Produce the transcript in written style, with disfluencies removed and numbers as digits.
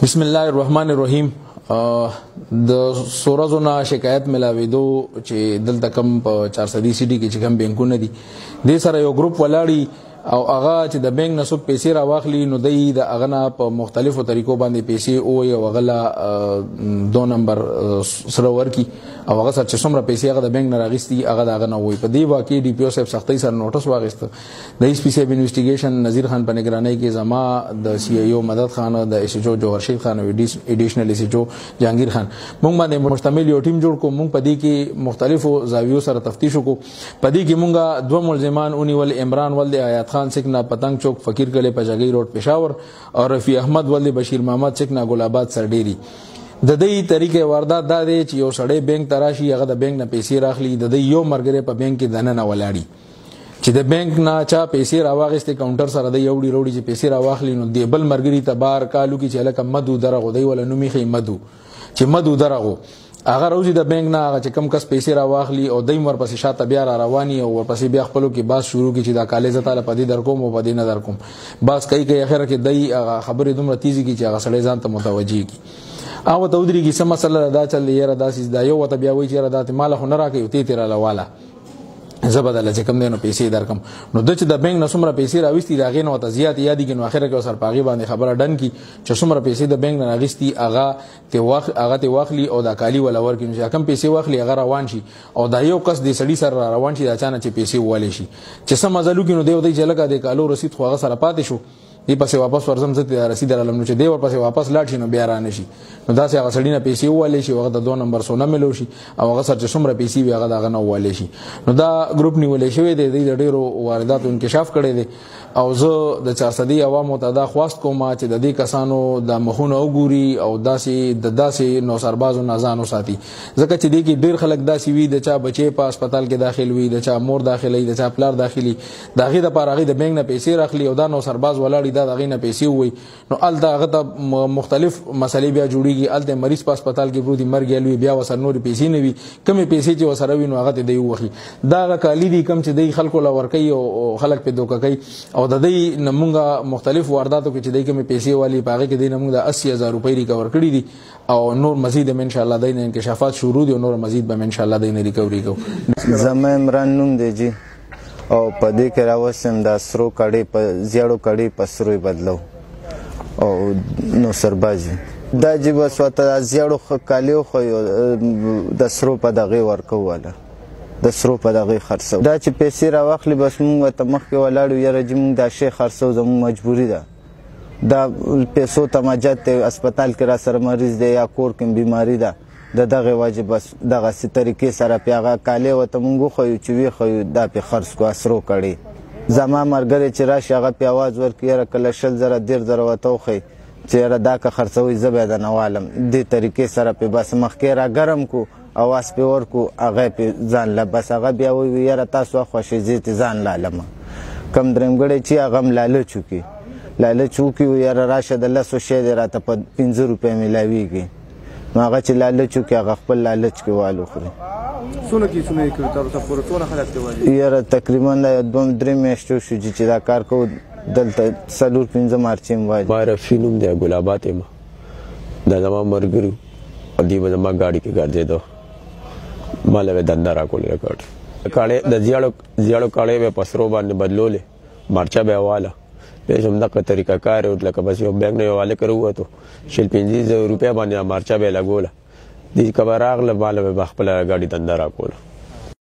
بسم الله الرحمن الرحیم. د سورزو نه شکایت ملاویدو چې دلته کم په 400 سیټي کې چې کم بانکونه دي د سره یو ګروپ ولاړی او هغه چې د بانک نه څوک پیسې راواخلي نو د هغه نه په مختلفو طریقو باندې پیسې او یو غلا 2 نمبر سره ورکی او هغه سره چې څومره پیسې هغه د بانک نه راغستي هغه دغه نه وي. په دې واقع ډي پی او صاحب سختۍ سره نوټس واغسته د ایس پی سی انویسټیګیشن نذیر خان په نگرانی کې زما د سی ای او مدد خان د ایس ایچ او جوهر شیخ خان او ایډیشنل ایس ایچ او جهانگیر خان مونږ باندې مشتمل یو ټیم جوړ کو. مونږ په دې کې مختلفو زاویو سره تفتیش وکړو. په دې کې مونږه دوه ملزمان اونیول عمران ولد آیات خان سکنا پتنګ چوک فقیر کله پجګی روډ پېښور او رفیع احمد ولد بشیر محمد سکنا ګل آباد سرډيري. د دې طریقې واردات دا دی چې یو سړی بانک تراشي هغه د بانک نه پیسې راخلي د دې یو مرګره په بانک کې دنه نه ولاړی چې د بانک نه چا پیسې راواغسته کاونټر سره د یوډي روډي چې پیسې راواخلي نو دی بل مرګري تبار کالو کې چې لکه مدو درغو دی ولا نومي خي مدو چې مدو درغو هغه روزي د بانک نه هغه چې کم کس پیسې راواخلي او دیم ورپسې شاته بیا را رواني او ورپسې بیا خپلو کې باس شروع کی چې دا کالج تعالی پدې در کوم او پدې نه در کوم باس کوي اخر کې دای خبرې دومره تیزی کی چې هغه سړی ځان ته متوجي کی او ته ودرېږي سم مسله دا چل یې را داسې دا یو ته بیا وایي چې را دات مال خو نه راکې ته تیر لاواله زبدل چې کم دینو پیسې درکم نو د چې د بانک نه څومره پیسې راوستي دا غین او ته زیات یادی کې نو اخر کې سر پاغي باندې خبره ډن کی چې څومره پیسې د بانک نه راغستي هغه ته واخلي او دا کالی ولا ورکې چې کم پیسې واخلي هغه روان شي او دا یو کس د سړی سره روان شي دا چانه چې پیسې والي شي چې سم مزلو کې نو دی ودی چې لګا د کالو رسید خو هغه سره پاتې شو دی پسې واپس ورزم زته رسید علم نو چې دی ورپسې واپس لاړ شي نو بیا را نشي نو دا چې هغه سړی نه پیسې والي شي هغه د 2 نمبر سونه ملو شي او هغه سره څومره پیسې وي هغه دغه نه والي شي نو دا ګروپ نیولې شوی دی د ډیرو وارداتو انکشاف کړي دي او زه د 400 عوامو ته دا خواست کوم چې د دې کسانو د مخونه وګوري او داسې نو سربازو نازانو ساتي ځکه چې دې کې ډیر خلک داسې وي د چا بچي په هسپتال کې داخل وي د چا مور داخلي د چا پلار داخلي داغه د پاره د بانک نه پیسې راخلي او دا نو سرباز ولاړی دا دغه نه پیسې وي نو ال دغه ته مختلف مسلې بیا جوړیږي ال د مریض په هسپتال کې پروت مرګ یلوي بیا وسر نور پیسې نه وي کمی پیسې چې وسره وي نو هغه ته دی وخی دا کالی دي کم چې دی خلکو لا ور کوي او خلک په دوکه کوي او د دې نمونګه مختلف وارداتو کې چې دی کمی پیسې والی پاغه کې دی نمونګه 80000 روپۍ ریکور کړی دي او نور مزید ان شاء الله دین انکشافات شروع دي او نور مزید به ان شاء الله دین ریکوري کو. زما عمران نوم دی جی او په دې کې راوسم د سرو کړي په زیړو کړي په سروي بدلو او نو سربازي دا جی بس وته زیړو کالیو خو د سرو په دغه ورکواله د سرو په دغه خرڅو دا چې پیسې راوخلي بس موږ ته مخ کې ولاړو یاره چې موږ دا شی خرڅو زموږ مجبوري ده دا پیسو ته مجد هسپتال کې را سره مریض دی یا کور کې بیماری ده د دغه واجب بس دغه سي طریقې سره پیغه کاله وته مونږ خو چې وی خو دا په خرڅ کو اسرو کړي زما مرګره چې راشي هغه په आवाज ورکیره کله شل زره ډیر زره وته خو چې را دا که خرڅوي زبې د نوالم دې طریقې سره په بس مخکې را ګرم کو اواز په ورکو هغه په ځان لا بس هغه بیا وی یاره تاسو خوشی زیت ځان لالم کم درمګړې چې هغه ملاله چوکي لاله چوکي یاره راشه د لاسو شه دې راته په 15 روپے ملاويږي هغه چې لاله چوکي هغه خپل لالچ کې والو خوري څونه کې تاسو پورې څونه خلک دی وایي یاره تقریبا 2-3 میاشتې شو چې دا کار کو دلته سلور 15 مارچیم وایي بار فیلم دی ګل آباد ما دا زما مرګرو دی به زما ګاډي کې ګرځېدو مال به دنده را کول ریکارډ کاله د زیړو کاله به پسرو باندې بدلولې مرچا به والا به څنګه طریقہ کار او لکه بس یو بانک نه والے کړو ته شل 15 روپیا باندې مرچا به لګوله دې کبر اغله مال به خپل ګاډي دنده را کول